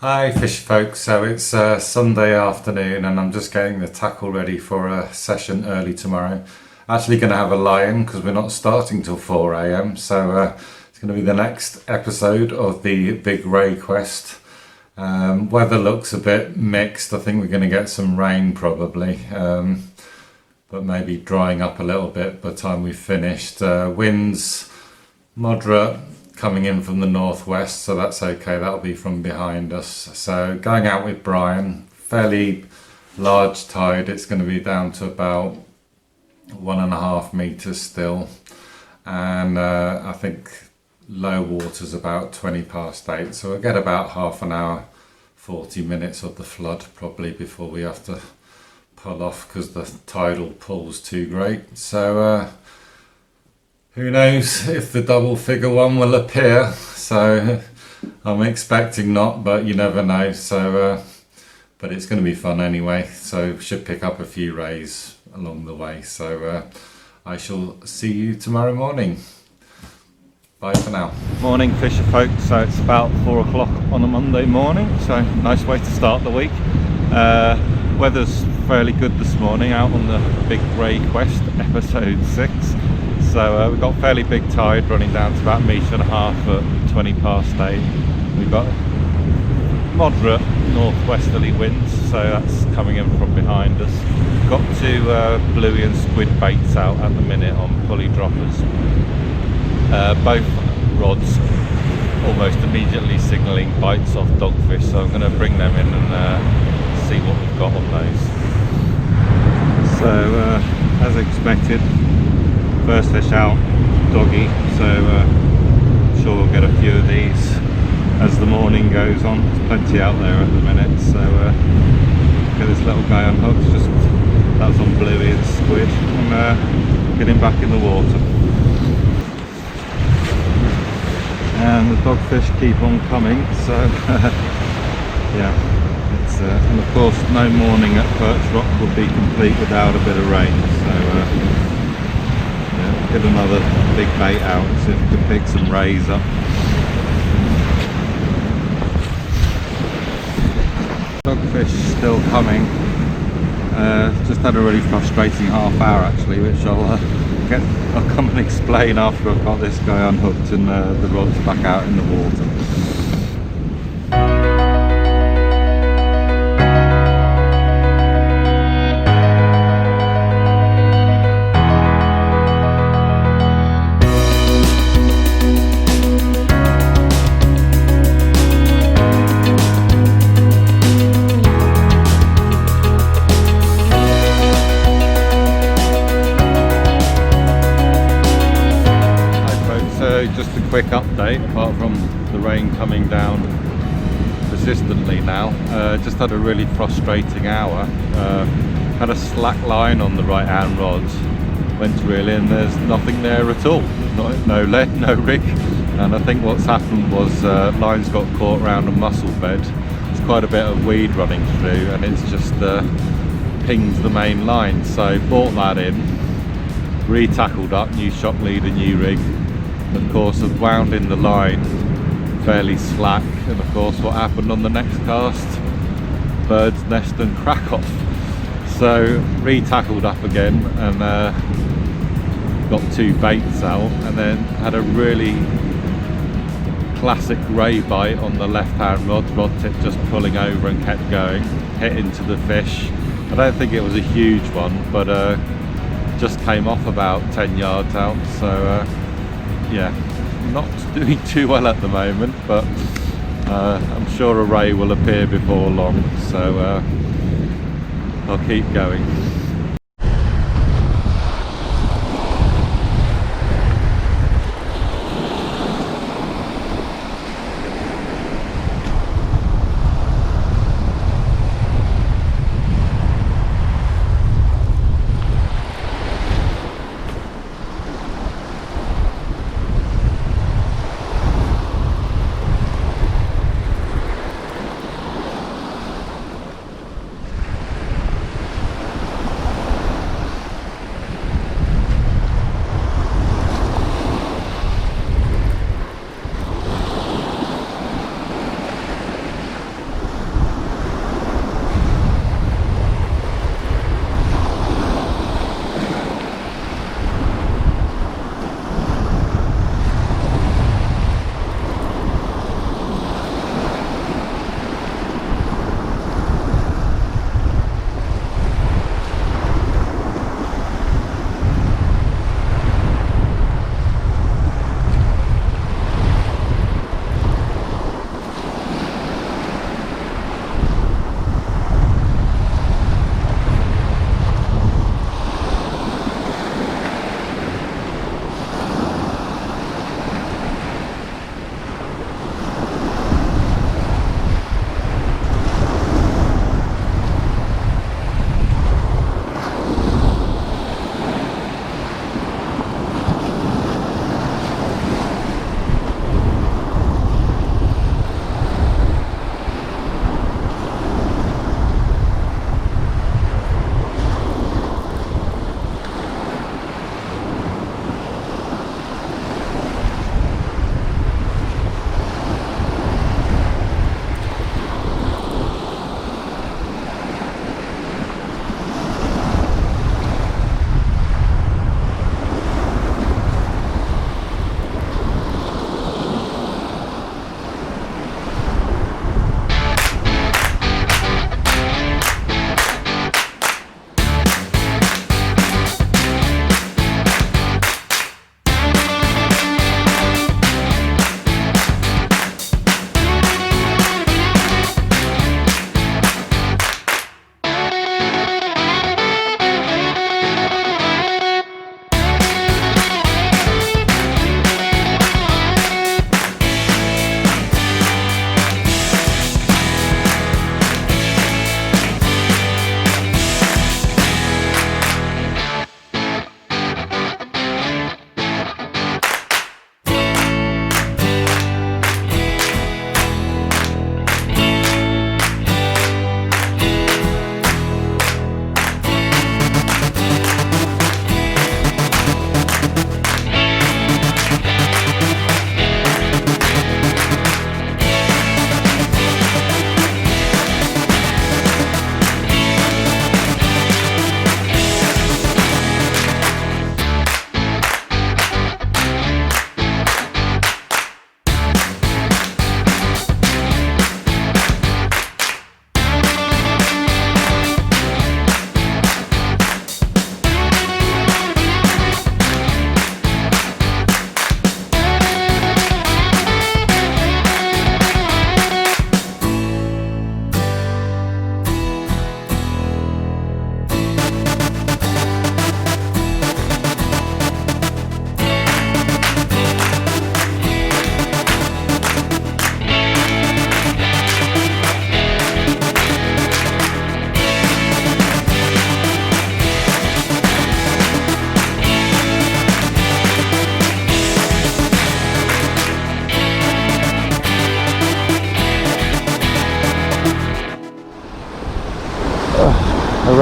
Hi fish folks, so it's Sunday afternoon and I'm just getting the tackle ready for a session early tomorrow. Actually going to have a lie-in because we're not starting till 4 a.m. so it's going to be the next episode of the Big Ray quest. Weather looks a bit mixed. I think we're going to get some rain probably, but maybe drying up a little bit by the time we've finished. Winds moderate, coming in from the northwest, so that's okay. That'll be from behind us. So going out with Brian, fairly large tide. It's going to be down to about 1.5 meters still, and I think low water's about 20 past 8, so we'll get about half an hour, 40 minutes of the flood probably before we have to pull off because the tidal pull's too great. So who knows if the double figure one will appear, so I'm expecting not, but you never know. So but it's going to be fun anyway, so should pick up a few rays along the way. So I shall see you tomorrow morning. Bye for now. Morning fisher folks, so it's about 4 o'clock on a Monday morning, so nice way to start the week. Weather's fairly good this morning out on the Big Ray quest, episode 6. So we've got fairly big tide running down to about 1.5 meters at 20 past 8. We've got moderate northwesterly winds, so that's coming in from behind us. Got 2 bluey and squid baits out at the minute on pulley droppers. Both rods almost immediately signalling bites off dogfish, so I'm going to bring them in and see what we've got on those. So as expected, first fish out, doggy, so I'm sure we'll get a few of these as the morning goes on. There's plenty out there at the minute, so get this little guy unhooked. Just that was on bluey and squid, and get him back in the water. And the dogfish keep on coming, so yeah, it's and of course no morning at Perch Rock would be complete without a bit of rain, so get another big bait out and see if we can pick some rays up. Dogfish still coming. Just had a really frustrating half hour actually, which I'll come and explain after I've got this guy unhooked and the rod's back out in the water. Just a quick update, apart from the rain coming down persistently now. Just had a really frustrating hour. Had a slack line on the right hand rod, went to reel in, there's nothing there at all. No lead, no rig, and I think what's happened was lines got caught around a mussel bed. There's quite a bit of weed running through and it's just pinged the main line, so brought that in, re-tackled up, new shock leader, new rig. Of course I've wound in the line fairly slack, and of course what happened on the next cast, bird's nest and crack off. So re-tackled up again and got 2 baits out, and then had a really classic ray bite on the left hand rod tip just pulling over and kept going, hit into the fish. I don't think it was a huge one, but just came off about 10 yards out, so yeah, not doing too well at the moment, but I'm sure a ray will appear before long, so I'll keep going.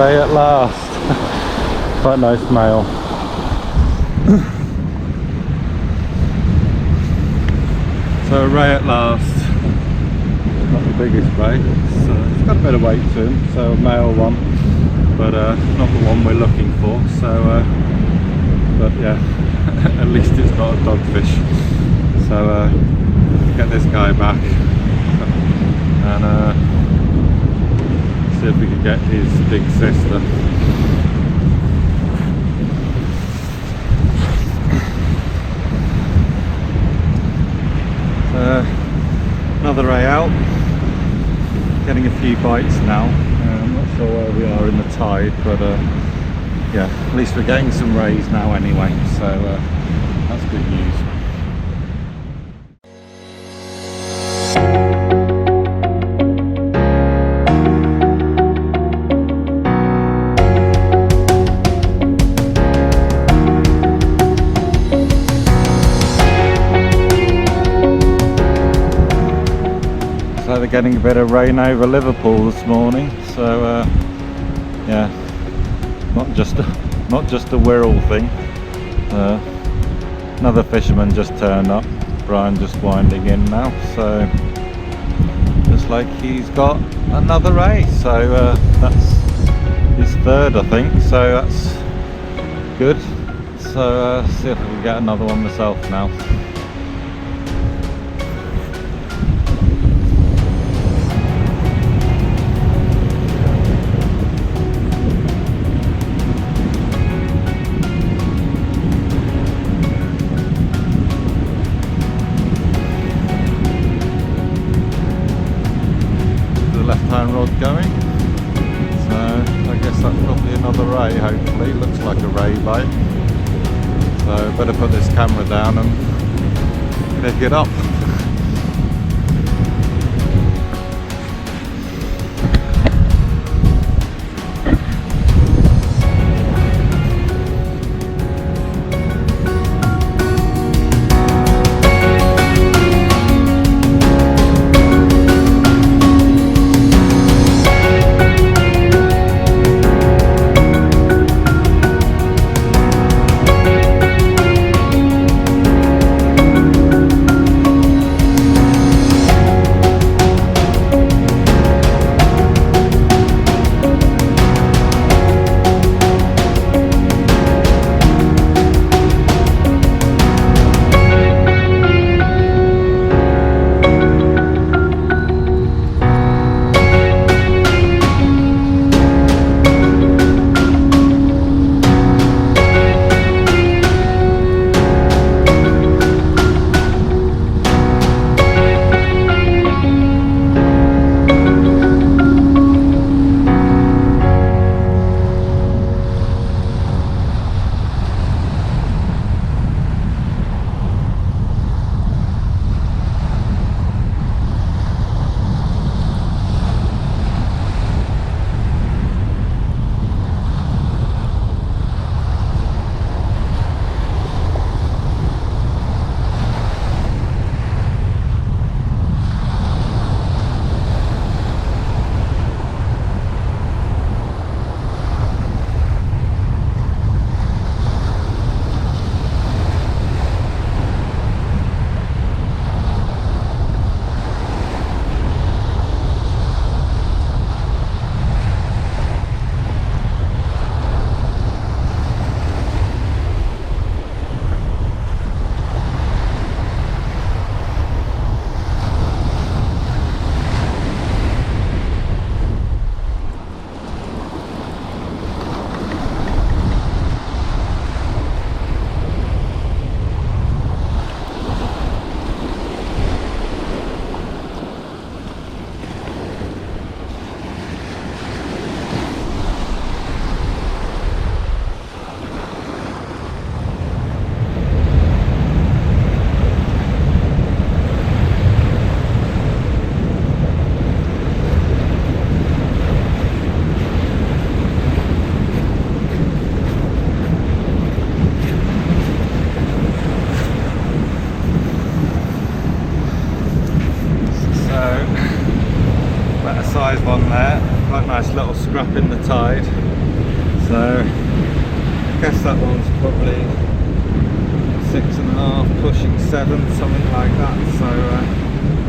ray at last. Quite nice male. So a ray at last. Not the biggest ray. It's got a bit of weight to him, so a male one, but not the one we're looking for. So, but yeah, at least it's not a dogfish. So get this guy back and see if we can get his big sister. Another ray out, getting a few bites now. I'm not sure where we are in the tide, but yeah, at least we're getting some rays now anyway, so that's good news. So they're getting a bit of rain over Liverpool this morning, so yeah, not just a Wirral thing. Another fisherman just turned up, Brian just winding in now, so looks like he's got another ray, so that's his third I think, so that's good. So see if I can get another one myself now. Left-hand rod going, so I guess that's probably another ray. Hopefully, looks like a ray bite. So better put this camera down and pick it up. that nice little scrap in the tide. So I guess that one's probably 6.5, pushing 7, something like that. So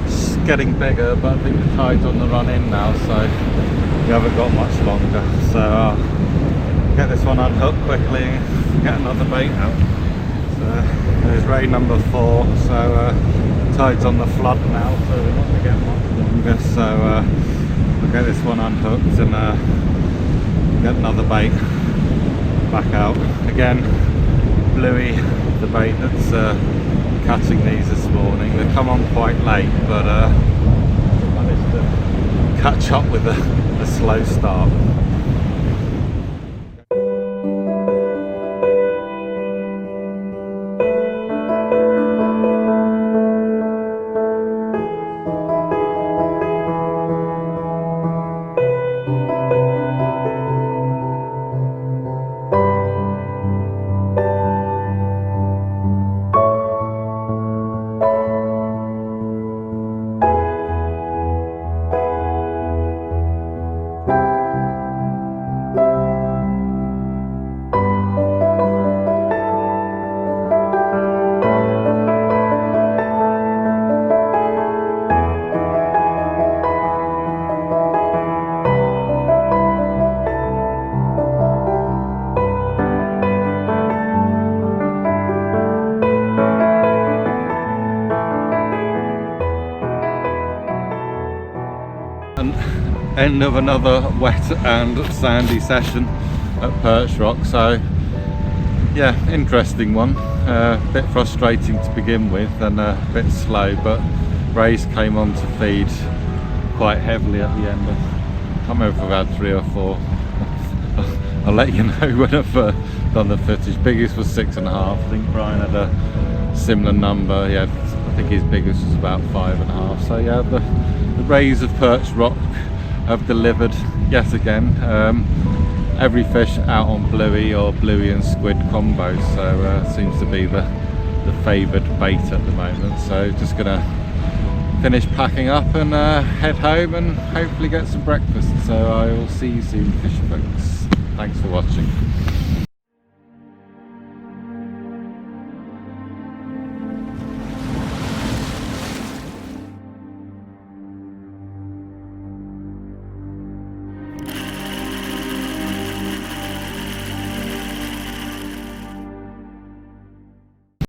it's getting bigger, but I think the tide's on the run in now, so we haven't got much longer. So I'll get this one unhooked quickly and get another bait out. So there's ray number 4. So tide's on the flood now, so we're not going to get much longer. So we'll get this one unhooked and get another bait back out. Again, bluey, the bait that's catching these this morning. They come on quite late, but managed to catch up with a slow start. End of another wet and sandy session at Perch Rock. So yeah, interesting one, a bit frustrating to begin with and a bit slow, but rays came on to feed quite heavily at the end. I can't remember if I've had 3 or 4. I'll let you know when I've done the footage. Biggest was 6.5. I think Brian had a similar number. He had, I think his biggest was about 5.5. So yeah, the rays of Perch Rock have delivered yet again. Every fish out on bluey or bluey and squid combo, so seems to be the favoured bait at the moment. So just gonna finish packing up and head home and hopefully get some breakfast. So I will see you soon, fish folks. Thanks for watching.